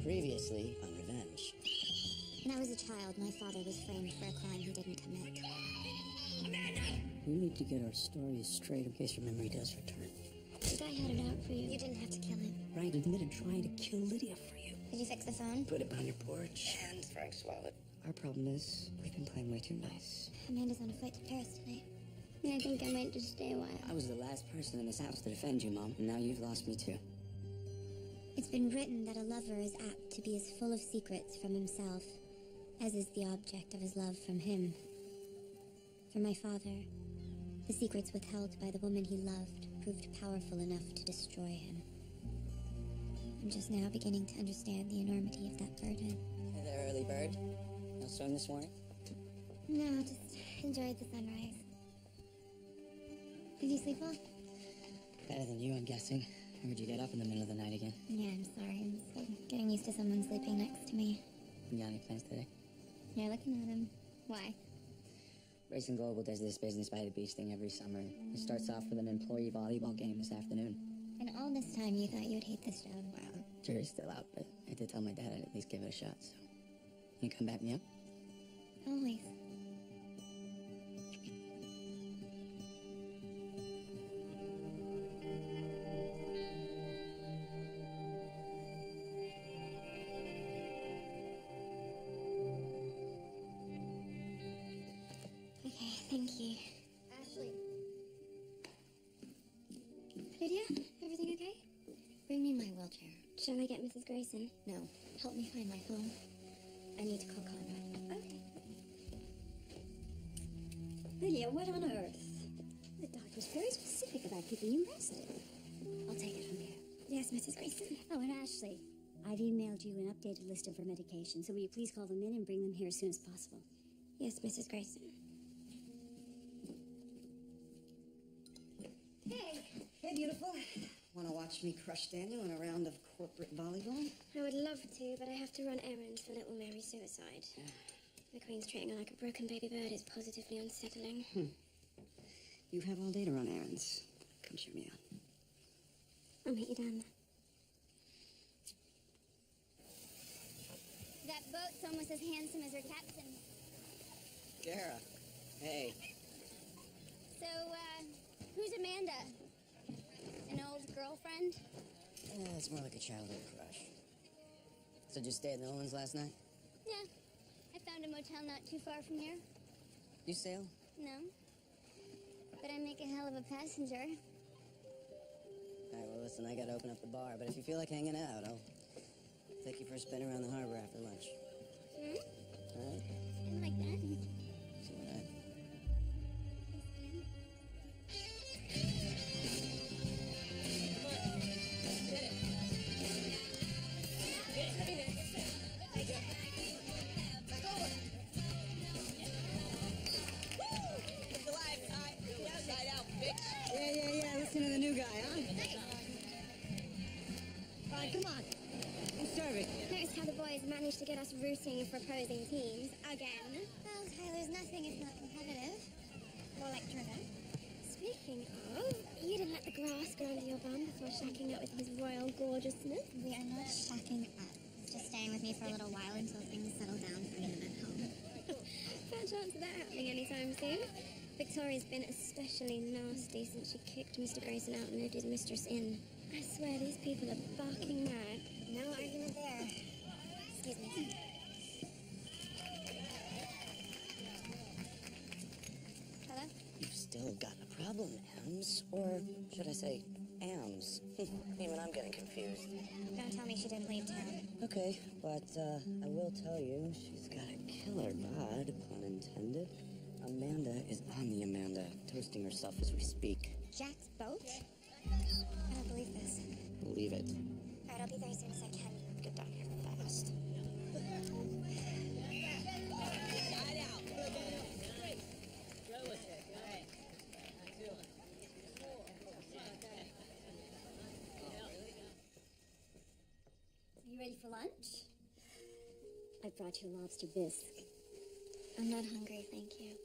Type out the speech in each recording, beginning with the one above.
Previously on Revenge. When I was a child, my father was framed for a crime he didn't commit. We need to get our stories straight in case your memory does return. The guy had it out for you. You didn't have to kill him. Right, admitted trying to kill Lydia for you. Did you fix the phone? Put it on your porch. And Frank swallowed. Our problem is, we've been playing way too nice. Amanda's on a flight to Paris tonight. I think I might just stay a while. I was the last person in this house to defend you, Mom, and now you've lost me too. It's been written that a lover is apt to be as full of secrets from himself as is the object of his love from him. For my father, the secrets withheld by the woman he loved proved powerful enough to destroy him. I'm just now beginning to understand the enormity of that burden. Hey there, early bird. No swim this morning? No, just enjoyed the sunrise. Did you sleep well? Better than you, I'm guessing. Or would you get up in the middle of the night again? Yeah, I'm sorry. I'm still getting used to someone sleeping next to me. You got any plans today? You're looking at him. Why? Racing Global does this business by the beach thing every summer. It starts off with an employee volleyball game this afternoon. And all this time you thought you would hate this job? Well, jury's still out, but I did tell my dad I'd at least give it a shot, so... You come back me up? Always. Okay, thank you. Ashley. Lydia, everything okay? Bring me my wheelchair. Shall I get Mrs. Grayson? No. Help me find my phone. I need to call Conrad. Okay. Lydia, what on earth? The doctor's very specific about keeping you rested. I'll take it from here. Yes, Mrs. Grayson. Oh, and Ashley, I've emailed you an updated list of her medications, so will you please call them in and bring them here as soon as possible? Yes, Mrs. Grayson. Hey. Hey, beautiful. Want to watch me crush Daniel in a round of corporate volleyball? I would love to, but I have to run errands for little Mary's suicide. The Queen's treating her like a broken baby bird is positively unsettling. You have all day to run errands. Come cheer me on. I'll meet you down there. That boat's almost as handsome as her captain. Gara. Hey. So, who's Amanda? An old girlfriend? Yeah, it's more like a childhood crush. So did you stay at Nolan's last night? Yeah. I found a motel not too far from here. You sail? No. But I make a hell of a passenger. All right, well, listen, I gotta open up the bar, but if you feel like hanging out, I'll take you for a spin around the harbor after lunch. All right? Spin like that? So would I. Yeah. Listen to the new guy, huh? All right, come on. Who's serving? Notice how the boys managed to get us rooting for opposing teams again. Well, Tyler's nothing if not competitive. More like driven. Speaking of, you didn't let the grass grow under your bum before shacking up with his royal gorgeousness. We are not shacking up. It's just staying with me for a little while until things settle down for him at home. Fair chance of that happening anytime soon. Victoria's been especially nasty since she kicked Mr. Grayson out and moved his mistress in. I swear, these people are barking mad. No argument there. Excuse me. Hello? You've still got a problem, Ems. Or should I say, Ams? Even I'm getting confused. Don't tell me she didn't leave town. Okay, but I will tell you, she's got a killer bod, pun intended. Amanda is on the Amanda, toasting herself as we speak. Jack's boat? I don't believe this. Believe it. All right, I'll be there as soon as I can. Get down here fast. Are you ready for lunch? I brought you lobster bisque. I'm not hungry, thank you.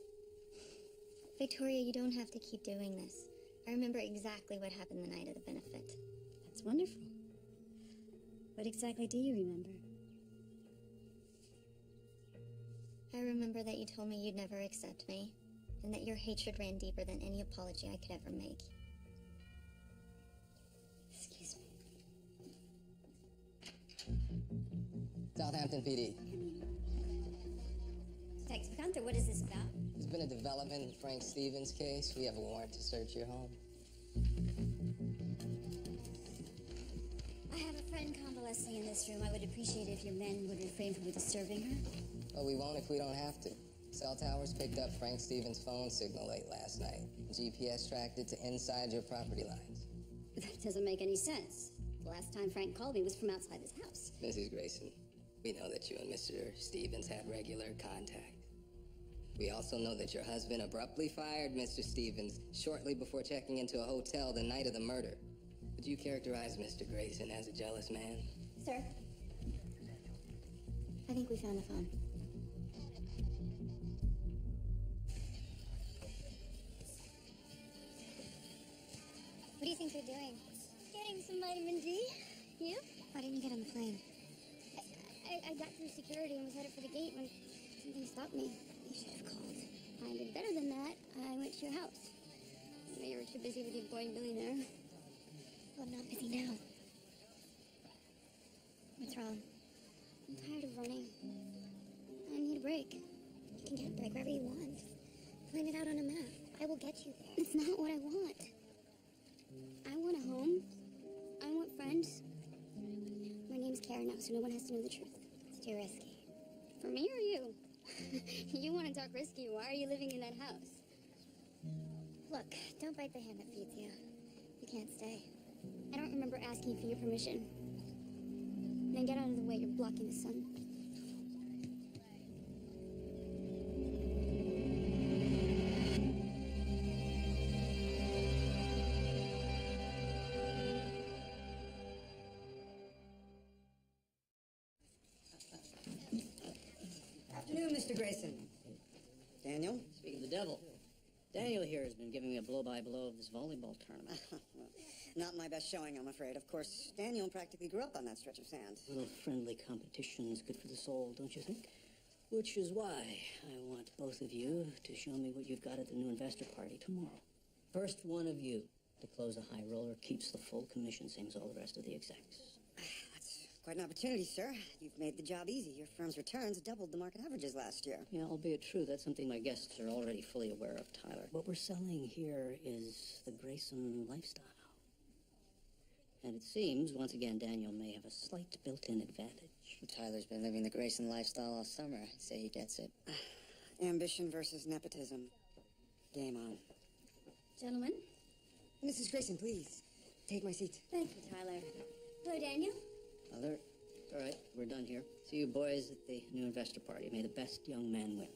Victoria, you don't have to keep doing this. I remember exactly what happened the night of the benefit. That's wonderful. What exactly do you remember? I remember that you told me you'd never accept me, and that your hatred ran deeper than any apology I could ever make. Excuse me. Southampton PD. Detective Gunther, what is this about? There's been a development in Frank Stevens' case. We have a warrant to search your home. I have a friend convalescing in this room. I would appreciate it if your men would refrain from disturbing her. Well, we won't if we don't have to. Cell towers picked up Frank Stevens' phone signal late last night. GPS tracked it to inside your property lines. That doesn't make any sense. The last time Frank called me was from outside his house. Mrs. Grayson, we know that you and Mr. Stevens had regular contact. We also know that your husband abruptly fired Mr. Stevens shortly before checking into a hotel the night of the murder. Would you characterize Mr. Grayson as a jealous man? Sir, I think we found the phone. What do you think they're doing? Getting some vitamin D. You? Why didn't you get on the plane? I got through security and was headed for the gate when something stopped me. You should have called. I did better than that. I went to your house. You were too busy with your boy billionaire. Well, I'm not busy now. What's wrong? I'm tired of running. I need a break. You can get a break wherever you want. Find it out on a map. I will get you there. It's not what I want. I want a home. I want friends. My name's Kara now, so no one has to know the truth. It's too risky. For me or you? You want to talk risky. Why are you living in that house? Look, don't bite the hand that feeds you. You can't stay. I don't remember asking for your permission. Then get out of the way, you're blocking the sun. Afternoon, Mr. Grayson. Daniel? Speaking of the devil, Daniel here has been giving me a blow-by-blow of this volleyball tournament. Well, not my best showing, I'm afraid. Of course, Daniel practically grew up on that stretch of sand. A little friendly competition is good for the soul, don't you think? Which is why I want both of you to show me what you've got at the new investor party tomorrow. First one of you to close a high roller keeps the full commission, same as all the rest of the execs. That's quite an opportunity, sir. You've made the job easy. Your firm's returns doubled the market averages last year. Yeah, albeit true, that's something my guests are already fully aware of, Tyler. What we're selling here is the Grayson lifestyle. And it seems, once again, Daniel may have a slight built-in advantage. Tyler's been living the Grayson lifestyle all summer. I'd say he gets it. Ambition versus nepotism. Game on. Gentlemen? Mrs. Grayson, please. Take my seat. Thank you, Tyler. Hello, Daniel. Tyler, all right, we're done here. See you boys at the new investor party. May the best young man win.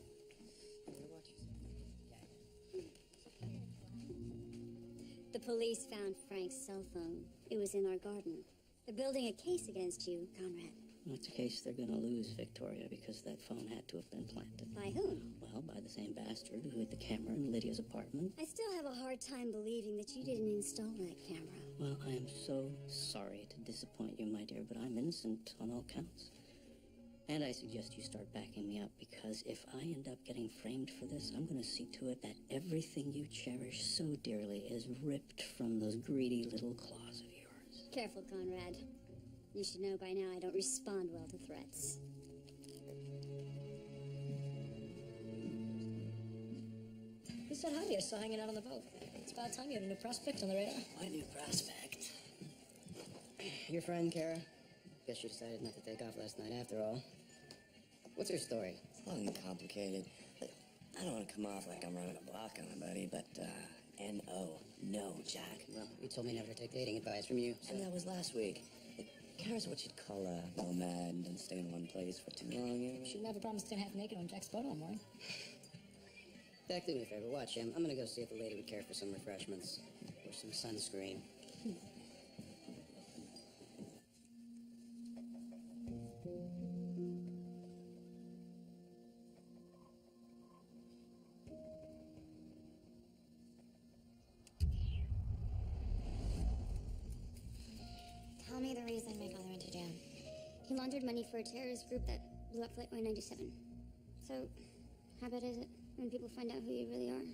The police found Frank's cell phone. It was in our garden. They're building a case against you, Conrad. It's a case they're gonna lose, Victoria, because that phone had to have been planted. By whom? Well, by the same bastard who hid the camera in Lydia's apartment. I still have a hard time believing that you didn't install that camera. Well, I am so sorry to disappoint you, my dear, but I'm innocent on all counts. And I suggest you start backing me up, because if I end up getting framed for this, I'm gonna see to it that everything you cherish so dearly is ripped from those greedy little claws of yours. Careful, Conrad. You should know by now I don't respond well to threats. Who said hi to you? Still hanging out on the boat. It's about time you have a new prospect on the radar. My new prospect. Your friend, Kara? Guess you decided not to take off last night after all. What's her story? It's uncomplicated. Look, I don't want to come off like I'm running a block on anybody, but, N-O, no, Jack. Well, you told me never to take dating advice from you, so... And that was last week. Look, Kara's what you'd call a nomad and doesn't stay in one place for too long, you know? She never promised to half naked on Jack's boat all morning. Jack, do me a favor. Watch him. I'm gonna go see if the lady would care for some refreshments. Or some sunscreen. Tell me the reason my father went to jail. He laundered money for a terrorist group that blew up Flight 197. So, how bad is it when people find out who you really are?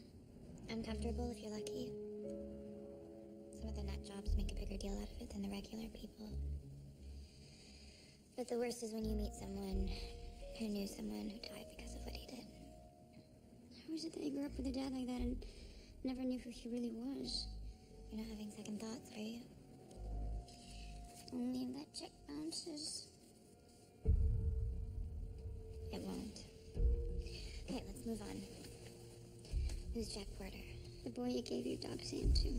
Uncomfortable if you're lucky. Some of the nut jobs make a bigger deal out of it than the regular people. But the worst is when you meet someone who knew someone who died because of what he did. How is it that you grew up with a dad like that and never knew who he really was? You're not having second thoughts, are you? Only if that check bounces. It won't. Okay, let's move on. Who's Jack Porter? The boy you gave your dog Sam to.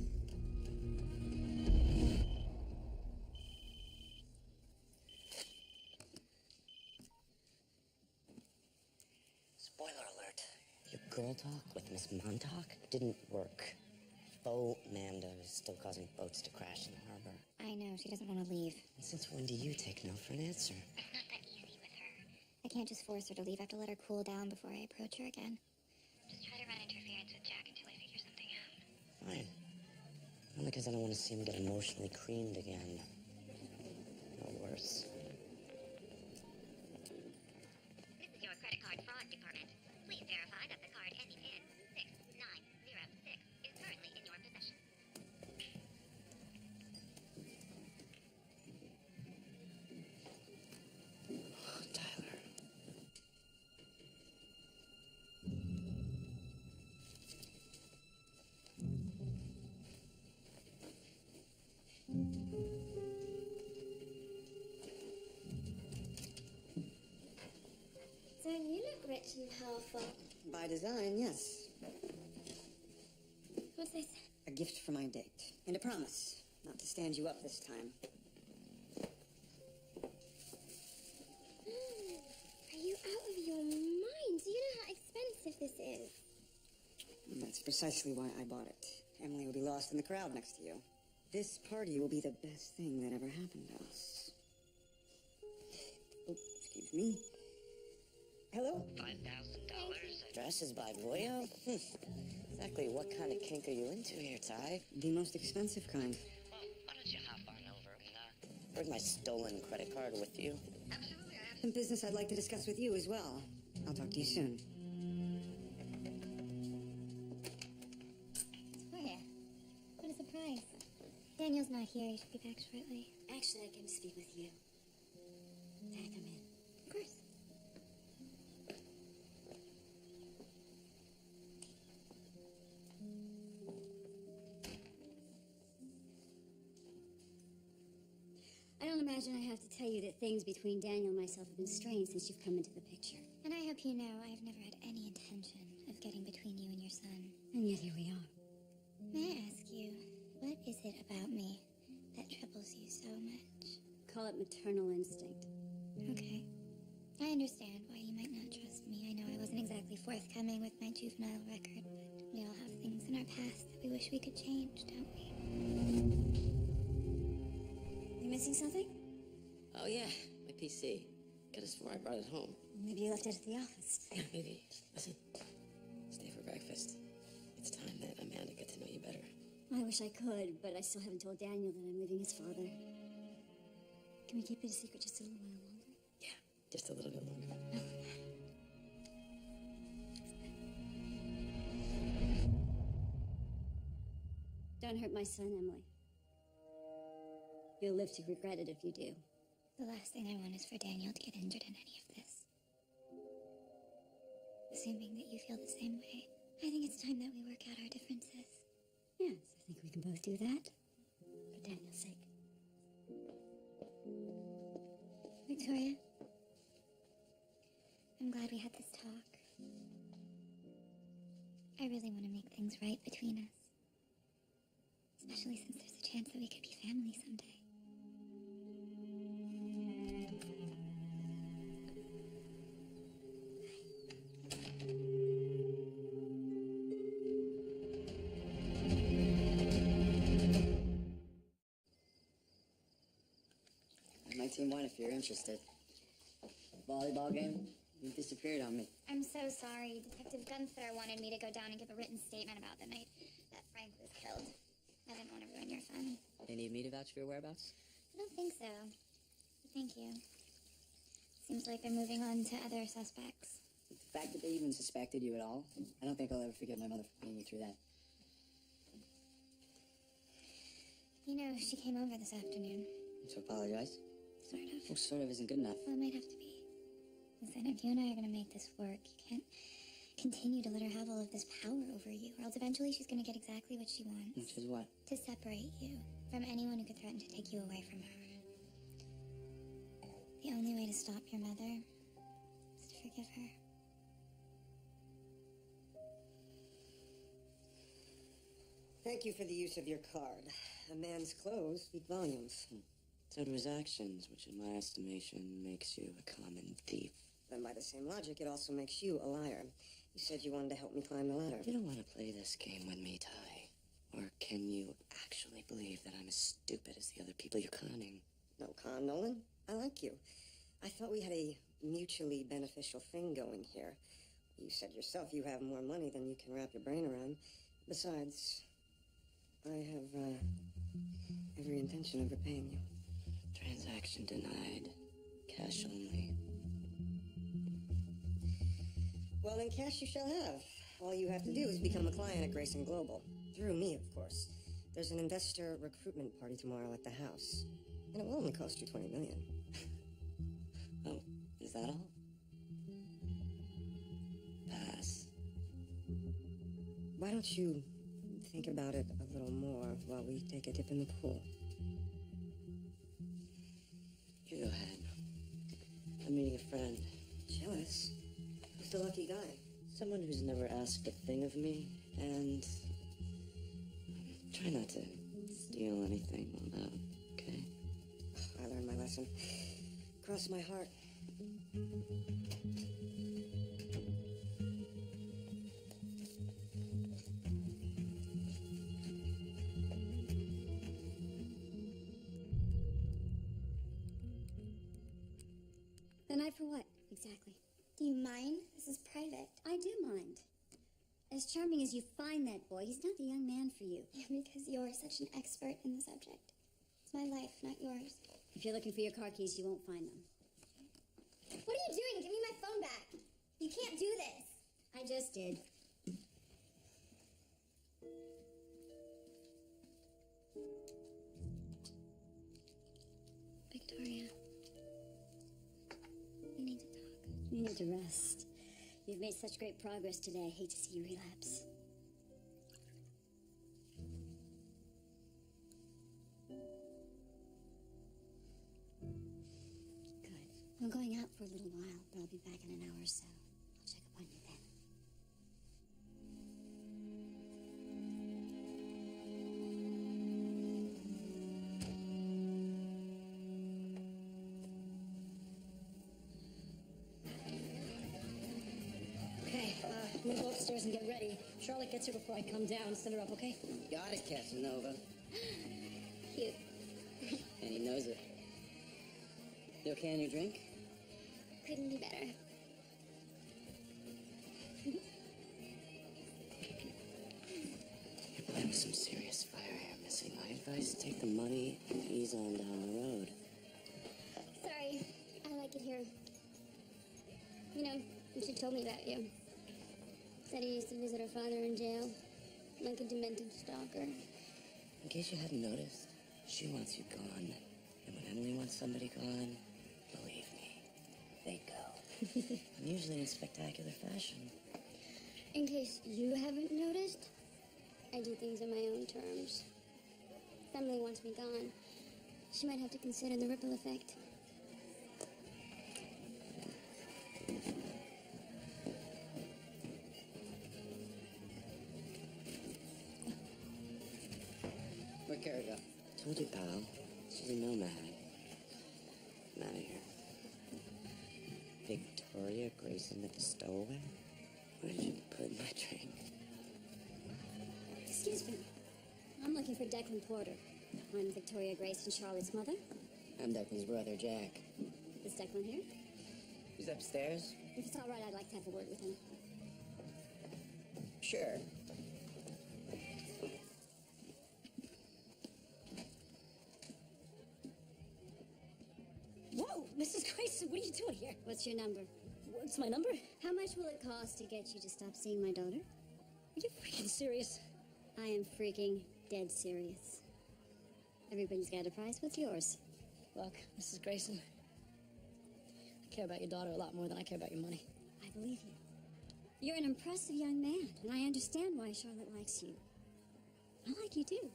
Spoiler alert. Your girl talk with Miss Montauk didn't work. Faux Manda is still causing boats to crash in the harbor. I know, she doesn't want to leave. And since when do you take no for an answer? It's not that easy with her. I can't just force her to leave. I have to let her cool down before I approach her again. Just try to run interference with Jack until I figure something out. Fine. Only because I don't want to see him get emotionally creamed again. Or worse. This is your credit card fraud department. Please verify that the card ending in 6906 is currently in your possession. Tyler. So you look rich and powerful. By design, yes. What's this? A gift for my date. And a promise not to stand you up this time. Are you out of your mind? Do you know how expensive this is? And that's precisely why I bought it. Emily will be lost in the crowd next to you. This party will be the best thing that ever happened to us. Oh, excuse me. Hello? $5,000. Dresses by Voyo? Exactly what kind of kink are you into here, Ty? The most expensive kind. Well, why don't you hop on over and bring my stolen credit card with you? Absolutely, I have Some business I'd like to discuss with you as well. I'll talk to you soon. Victoria, what a surprise. Daniel's not here. He should be back shortly. Actually, I came to speak with you. May I come in? Of course. I don't imagine I have to tell you that things between Daniel and myself have been strained since you've come into the picture. And I hope you know I've never had any intention of getting between you and your son. And yet here we are. May I ask you, what is it about me that troubles you so much? Call it maternal instinct. Okay. I understand why you might not trust me. I know I wasn't exactly forthcoming with my juvenile record, but we all have things in our past that we wish we could change, don't we? You missing something? Oh, yeah, my PC. Got us before I brought it home. Maybe you left it at the office. Yeah, maybe. Listen, stay for breakfast. It's time that Amanda got to know you better. I wish I could, but I still haven't told Daniel that I'm leaving his father. Can we keep it a secret just a little while longer? Yeah, just a little bit longer. Don't hurt my son, Emily. You'll live to regret it if you do. The last thing I want is for Daniel to get injured in any of this. Assuming that you feel the same way, I think it's time that we work out our differences. Yes, I think we can both do that. For Daniel's sake. Victoria, I'm glad we had this talk. I really want to make things right between us. Especially since there's a chance that we could be family someday. My team won if you're interested. Volleyball game? You disappeared on me. I'm so sorry. Detective Gunther wanted me to go down and give a written statement about the night that Frank was killed. I didn't want to ruin your fun. They need me to vouch for your whereabouts? I don't think so. But thank you. seems like they're moving on to other suspects. The fact that they even suspected you at all, I don't think I'll ever forgive my mother for putting me through that. You know, she came over this afternoon. To apologize? Sort of. Well, sort of isn't good enough. Well, it might have to be. Listen, if you and I are gonna make this work, you can't continue to let her have all of this power over you, or else eventually she's gonna get exactly what she wants. Which is what? To separate you from anyone who could threaten to take you away from her. The only way to stop your mother is to forgive her. Thank you for the use of your card. A man's clothes speak volumes. So do his actions, which in my estimation makes you a common thief. Then by the same logic, it also makes you a liar. You said you wanted to help me climb the ladder. You don't want to play this game with me, Ty. Or can you actually believe that I'm as stupid as the other people you're conning? No con, Nolan. I like you. I thought we had a mutually beneficial thing going here. You said yourself you have more money than you can wrap your brain around. Besides, I have every intention of repaying you. Transaction denied. Cash only. Well, then cash you shall have. All you have to do is become a client at Grayson Global. Through me, of course. There's an investor recruitment party tomorrow at the house. And it will only cost you $20 million. Oh, is that all? Pass. Why don't you think about it a little more while we take a dip in the pool? You go ahead. I'm meeting a friend. Jealous? Who's the lucky guy? Someone who's never asked a thing of me, and try not to steal anything while out, okay? I learned my lesson. Cross my heart. The night for what, exactly? Do you mind? This is private. I do mind. As charming as you find that boy, he's not the young man for you. Yeah, because you're such an expert in the subject. It's my life, not yours. If you're looking for your car keys, you won't find them. What are you doing? Give me my phone back. You can't do this. I just did. Victoria, we need to talk. You need to rest. You've made such great progress today. I hate to see you relapse. Good. I'm going out for a little while, but I'll be back in an hour or so. I'll check up on you then. Okay, I'm gonna go upstairs and get ready. Charlotte gets here before I come down. Send her up, okay? Got it, Casanova. Cute. And he knows it. You okay on your drink? Couldn't be better. You're playing with some serious fire here, Missy. My advice, take the money and ease on down the road. Sorry, I like it here. You know, she told me about you. Said he used to visit her father in jail, like a demented stalker. In case you hadn't noticed, she wants you gone. And when Emily wants somebody gone, believe me, they go. I'm usually in spectacular fashion. In case you haven't noticed, I do things on my own terms. If Emily wants me gone, she might have to consider the ripple effect. Where'd Kara go? Told you, pal. She's a nomad. I'm out of here. Victoria Grayson at the stowaway? What did you put in my drink? Excuse me. I'm looking for Declan Porter. I'm Victoria Grayson, Charlotte's mother. I'm Declan's brother, Jack. Is Declan here? He's upstairs? If it's all right, I'd like to have a word with him. Sure. Whoa, Mrs. Grayson, what are you doing here? What's your number? What's my number? How much will it cost to get you to stop seeing my daughter? Are you freaking serious? I am freaking dead serious. Everybody's got a price. What's yours? Look, Mrs. Grayson, I care about your daughter a lot more than I care about your money. I believe you. You're an impressive young man, and I understand why Charlotte likes you. I like you too.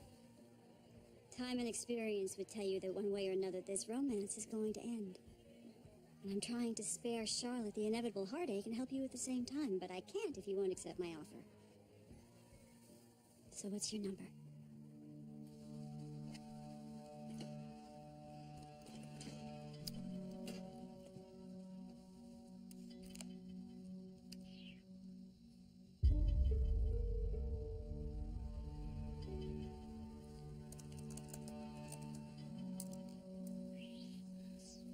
Time and experience would tell you that one way or another this romance is going to end. And I'm trying to spare Charlotte the inevitable heartache and help you at the same time, but I can't if you won't accept my offer. So what's your number?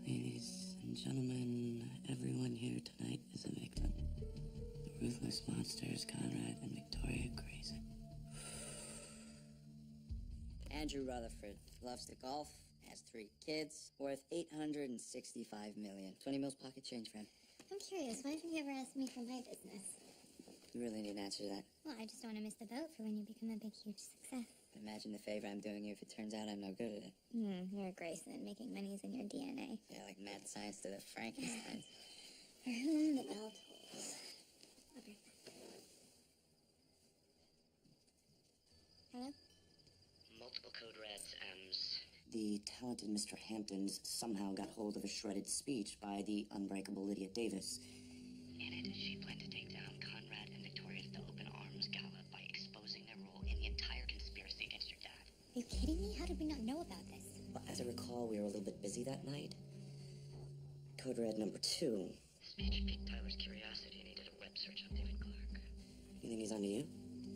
Ladies and gentlemen, everyone here tonight is a victim. The ruthless monsters, Conrad and Victoria Grayson. Andrew Rutherford loves to golf, has 3 kids, worth $865 million. 20 mils pocket change, friend. I'm curious, why haven't you ever asked me for my business? You really need to answer that. Well, I just don't want to miss the boat for when you become a big, huge success. Imagine the favor I'm doing you if it turns out I'm no good at it. You're a Grayson. Making money's in your DNA. Yeah, like mad science to the Frankenstein. For whom the bell tolls. Okay. Hello? Multiple code reds, M's. The talented Mr. Hamptons somehow got hold of a shredded speech by the unbreakable Lydia Davis. In it, she planned to take down Conrad and Victoria's The Open Arms Gala by exposing their role in the entire conspiracy against your dad. Are you kidding me? How did we not know about this? Well, as I recall, we were a little bit busy that night. Code red number 2. The speech piqued Tyler's curiosity and he did a web search on David Clark. You think he's onto you?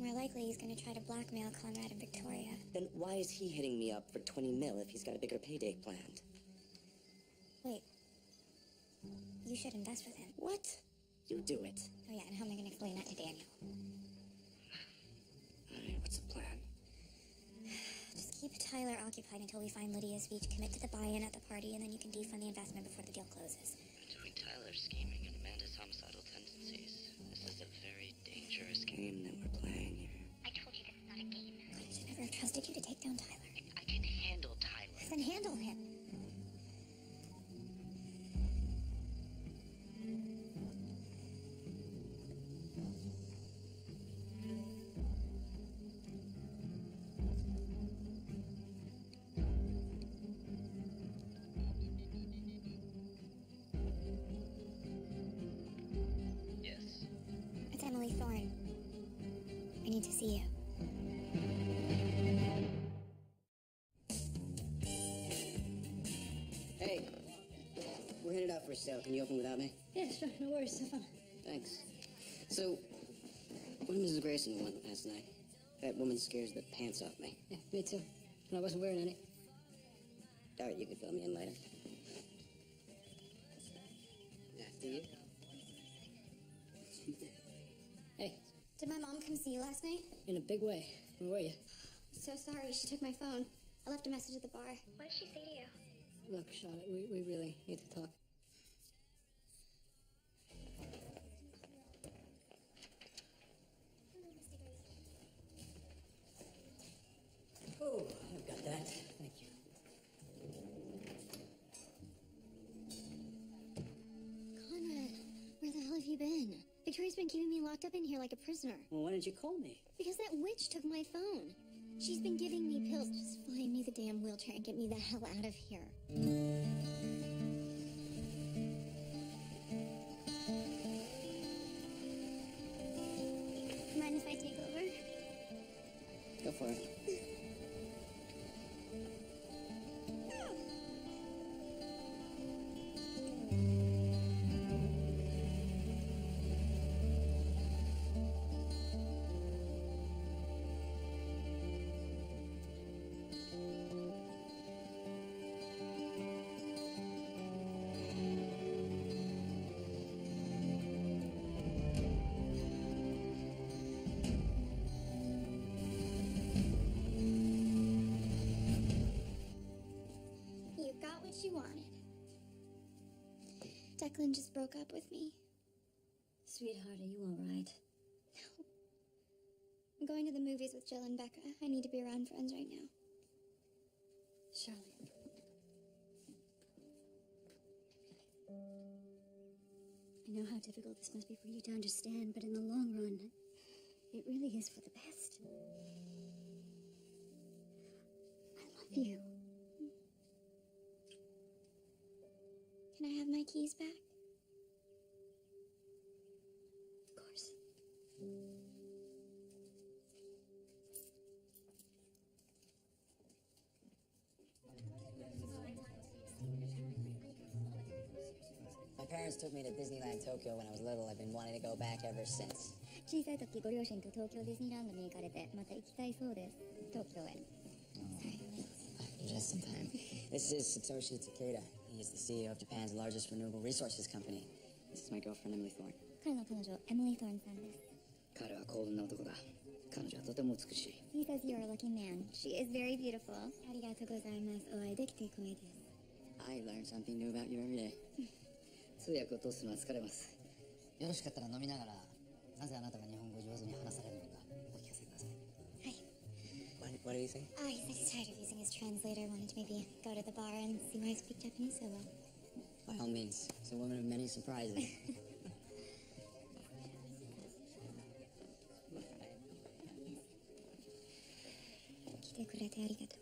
More likely he's going to try to blackmail Conrad and Victoria. Then why is he hitting me up for 20 mil if he's got a bigger payday planned? Wait. You should invest with him. What? You do it. Oh yeah, and how am I going to explain that to Daniel? Alright, what's the plan? Just keep Tyler occupied until we find Lydia's speech, commit to the buy-in at the party, and then you can defund the investment before the deal closes. Between Tyler's scheming and Amanda's homicidal tendencies, this is a very dangerous game that we're playing here. I told you this is not a game. I should never have trusted you to take down Tyler. I can handle Tyler. Then handle him. Yes. It's Emily Thorne. I need to see you. Hey, we're headed out for a sale. Can you open without me? Yeah, sure, no worries, have fun. Thanks. So, what did Mrs. Grayson want last night? That woman scares the pants off me. Yeah, me too. And I wasn't wearing any. All right, you can fill me in later. After you. Hey, Did my mom come see you last night? in a big way. Where were you? So sorry, she took my phone. I left a message at the bar. What did she say to you? Look, Charlotte, we really need to talk. Oh, I've got that. Thank you. Conrad, where the hell have you been? Victoria's been keeping me locked up in here like a prisoner. Well, why didn't you call me? Because that witch took my phone. She's been giving me pills. Just find me the damn wheelchair and get me the hell out of here. Mind if I take over? Go for it. Declan just broke up with me. Sweetheart, are you all right? No. I'm going to the movies with Jill and Becca. I need to be around friends right now. Charlotte. I know how difficult this must be for you to understand, but in the long run, it really is for the best. I love you. Can I have my keys back? Of course. My parents took me to Disneyland Tokyo when I was little. I've been wanting to go back ever since. 小さい時ご両親と東京ディズニーランドに行かれてまた行きたいそうです東京へ Just in time. This is Satoshi Takeda. He is the CEO of Japan's largest renewable resources company. This is my girlfriend, Emily Thorne. 彼の彼女エミリー・トーンさんです 彼は幸運な男だ。彼女はとても美しい。He says you're a lucky man. She is very beautiful. ありがとうございます。お会いできて光栄です。I learn something new about you every day. 通訳を通すのは疲れます。よろしかったら飲みながら、なぜあなたが日本語を上手に話されるのかお聞かせください。はい。What did he say? He said he's tired of using his translator. Wanted to maybe go to the bar and see why I speak Japanese so well. By all means. It's a woman of many surprises. 来てくれてありがとう。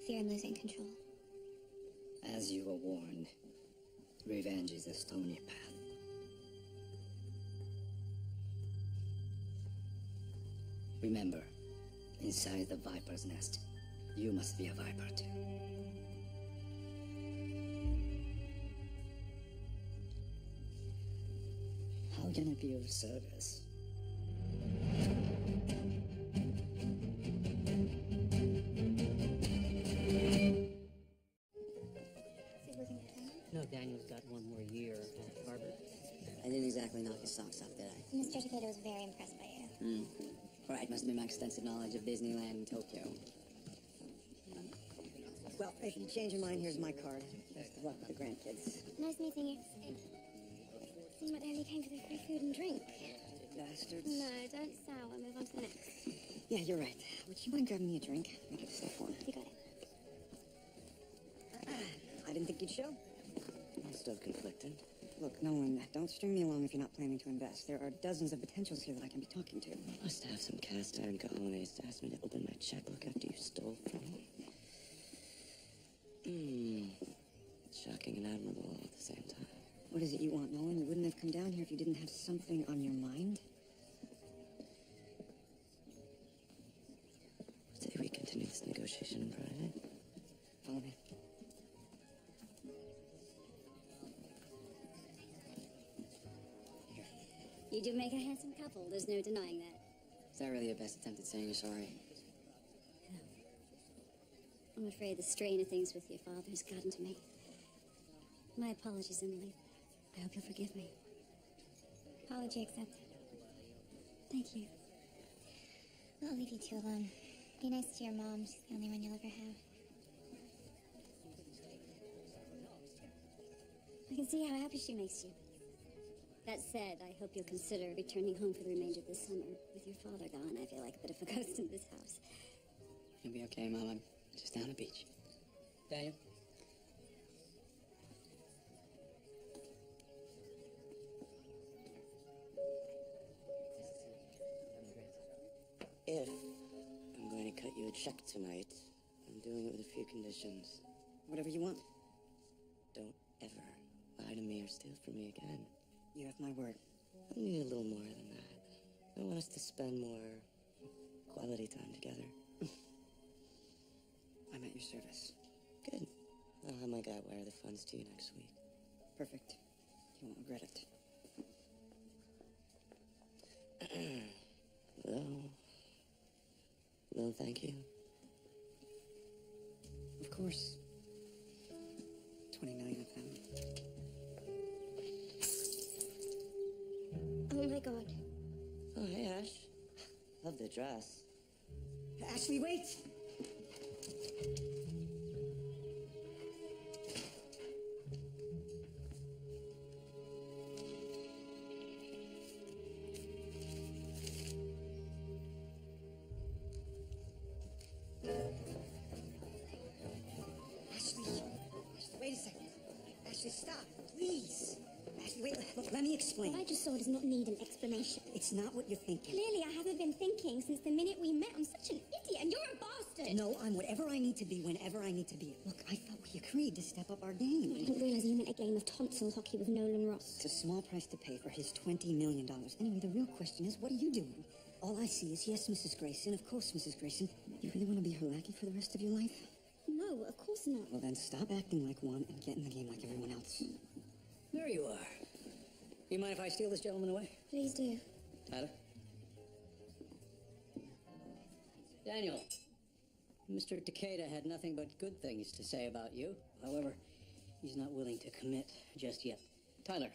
Fear I'm losing control. As you were warned, revenge is a stony path. Remember, inside the viper's nest, you must be a viper too. How can I be of service? No, Daniel's got one more year at Harvard. I didn't exactly knock his socks off, did I? Mr. Takeda was very impressed by you. Right, must have been my extensive knowledge of Disneyland and Tokyo. Well, if you change your mind, here's my card. Best of luck with the grandkids. Nice meeting you. See what they only came for their free food and drink. Bastards. No, don't sour. Move on to the next. Yeah, you're right. Would you mind grabbing me a drink? Make it a step one. You got it. I didn't think you'd show. I'm still conflicted. Look, Nolan, don't string me along if you're not planning to invest. There are dozens of potentials here that I can be talking to. You must have some cast iron cojones to ask me to open my checkbook after you stole from me. Shocking and admirable all at the same time. What is it you want, Nolan? You wouldn't have come down here if you didn't have something on your mind? Say we continue this negotiation in private. Follow me. You do make a handsome couple. There's no denying that. Is that really your best attempt at saying you're sorry? I'm afraid the strain of things with your father's gotten to me. My apologies, Emily. I hope you'll forgive me. Apology accepted. Thank you. Well, I'll leave you two alone. Be nice to your mom. She's the only one you'll ever have. I can see how happy she makes you. That said, I hope you'll consider returning home for the remainder of the summer. With your father gone, I feel like a bit of a ghost in this house. You'll be okay, Mom. I'm just down the beach. Daniel? If I'm going to cut you a check tonight, I'm doing it with a few conditions. Whatever you want. Don't ever lie to me or steal from me again. You have my word. I need a little more than that. I want us to spend more quality time together. I'm at your service. Good. I'll have my guy wire the funds to you next week. Perfect. You won't regret it. Well, thank you. Of course. 20 million of them. Oh my god. Oh, hey, Ash. Love the dress. Ashley, wait! Ashley, stop, please. Ashley, wait, look, let me explain. What I just saw does not need an explanation. It's not what you're thinking. Clearly, I haven't been thinking since the minute we met. I'm such an idiot, and you're a bastard. No, I'm whatever I need to be whenever I need to be. Look, I thought we agreed to step up our game. I didn't realize you meant a game of tonsil hockey with Nolan Ross. It's a small price to pay for his $20 million. Anyway, the real question is, what are you doing? All I see is, yes, Mrs. Grayson, of course, Mrs. Grayson. You really want to be her lackey for the rest of your life? No, of course not. Well, then stop acting like one and get in the game like everyone else. There you are. You mind if I steal this gentleman away? Please do. Tyler? Daniel, Mr. Takeda had nothing but good things to say about you. However, he's not willing to commit just yet. Tyler,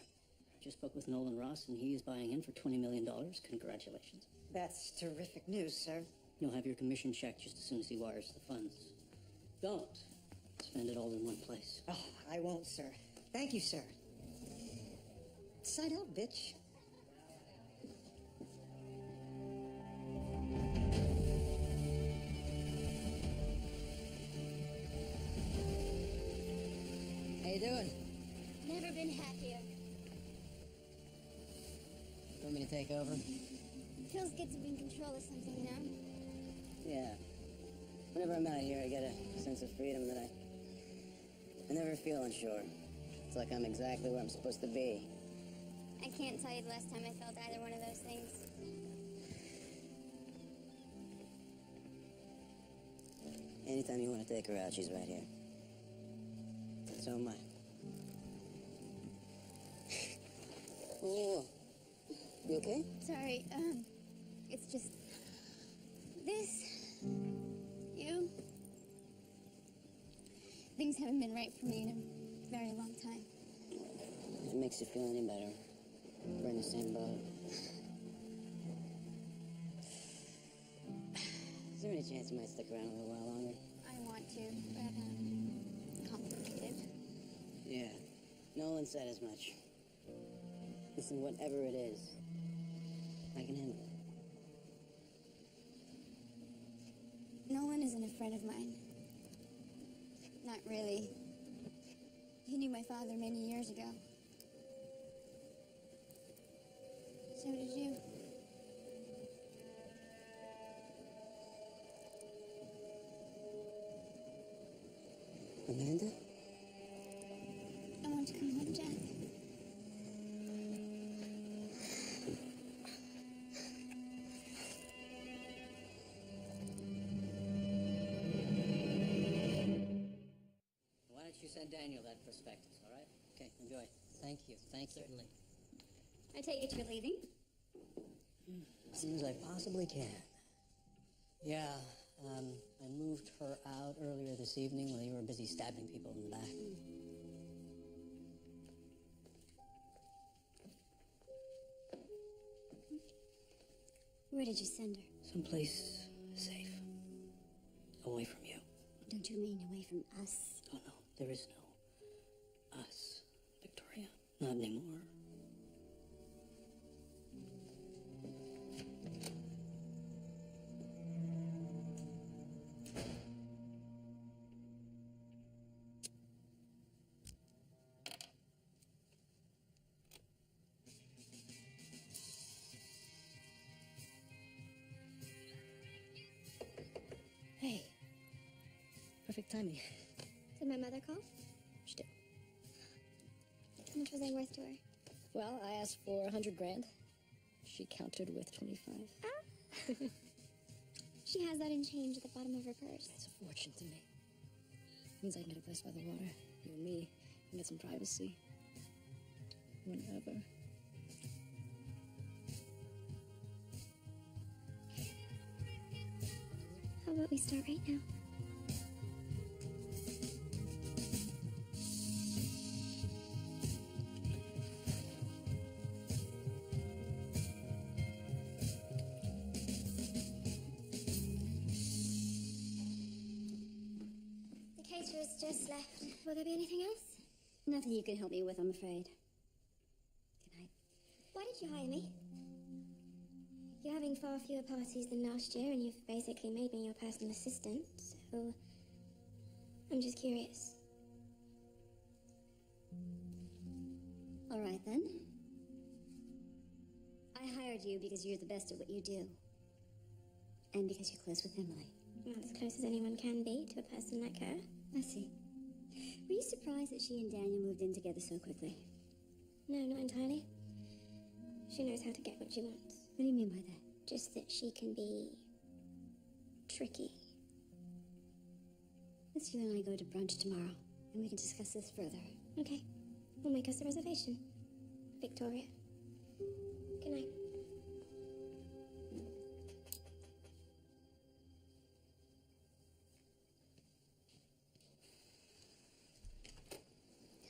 just spoke with Nolan Ross, and he is buying in for $20 million. Congratulations. That's terrific news, sir. You'll have your commission check just as soon as he wires the funds. Don't spend it all in one place. Oh, I won't, sir. Thank you, sir. Side out, bitch. How you doing? Never been happier. Want me to take over? Feels good to be in control of something, you know? Yeah. Whenever I'm out here, I get a sense of freedom that I never feel unsure. It's like I'm exactly where I'm supposed to be. I can't tell you the last time I felt either one of those things. Anytime you want to take her out, she's right here. And so am I. Whoa. You okay? Sorry, it's just... This... You... Things haven't been right for me in a very long time. If it makes you feel any better, we're in the same boat. Is there any chance you might stick around a little while longer? I want to, but, complicated. Yeah, Nolan said as much. Listen, whatever it is, I can handle it. Nolan isn't a friend of mine. Not really. He knew my father many years ago. So did you. Amanda? I want to come home, Jack. Why don't you send Daniel that prospectus, all right? Okay, enjoy. Thank you, Certainly. I take it you're leaving? As soon as I possibly can. Yeah, I moved her out earlier this evening while you were busy stabbing people in the back. Where did you send her? Someplace safe. Away from you. Don't you mean away from us? Oh, no. There is no us, Victoria. Not anymore. Hey. Perfect timing. Did my mother call? She did. How much was I worth to her? Well, I asked for 100 grand. She countered with 25. Ah! She has that in change at the bottom of her purse. It's a fortune to me. Means I can get a place by the water. You and me can get some privacy. Whenever. How about we start right now? The caterer's just left. Will there be anything else? Nothing you can help me with, I'm afraid. Good night. Why did you hire me? You're having far fewer parties than last year, and you've basically made me your personal assistant, so... I'm just curious. hired you because you're the best at what you do. And because you're close with Emily. Well, as close as anyone can be to a person like her. I see. Were you surprised that she and Daniel moved in together so quickly? No, not entirely. She knows how to get what she wants. What do you mean by that? Just that she can be tricky. Let's you and I go to brunch tomorrow, and we can discuss this further. Okay. We'll make us a reservation. Victoria. Good night.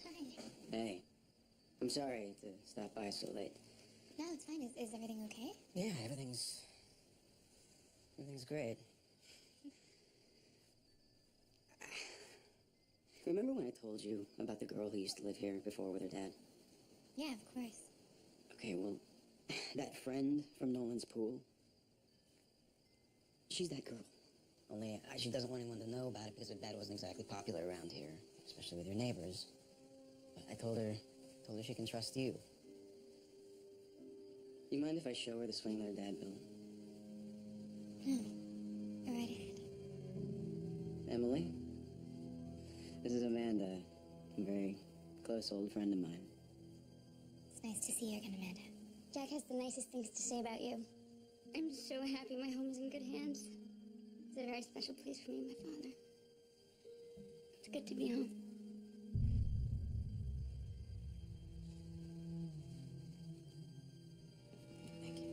Hi. Hey. I'm sorry to stop by so late. No, it's fine. Is everything okay? Yeah, everything's great. Remember when I told you about the girl who used to live here before with her dad? Yeah, of course. Okay, well, that friend from Nolan's pool, she's that girl. Only she doesn't want anyone to know about it because her dad wasn't exactly popular around here, especially with your neighbors. But I told her she can trust you. You mind if I show her the swing that her dad built? No. Go right ahead. Emily? This is Amanda, a very close old friend of mine. It's nice to see you again, Amanda. Jack has the nicest things to say about you. I'm so happy my home is in good hands. It's a very special place for me and my father. It's good to be home. Thank you.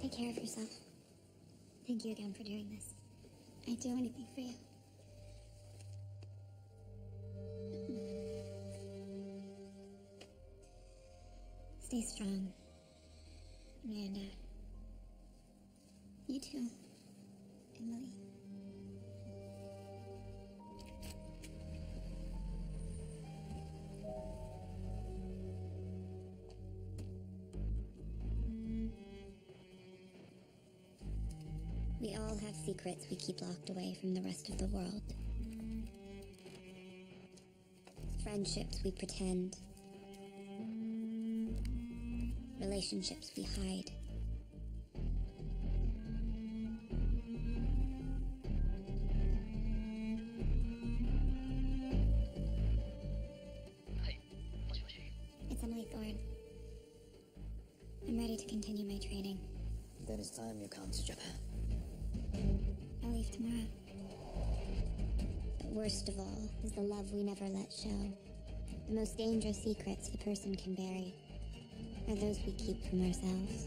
Take care of yourself. Thank you again for doing this. I'd do anything for you. Stay strong, Amanda. You too, Emily. We all have secrets we keep locked away from the rest of the world. Friendships we pretend. Relationships we hide. It's Emily Thorne. I'm ready to continue my training. Then it's time you come to Japan. I'll leave tomorrow. But worst of all is the love we never let show. The most dangerous secrets a person can bury are those we keep from ourselves.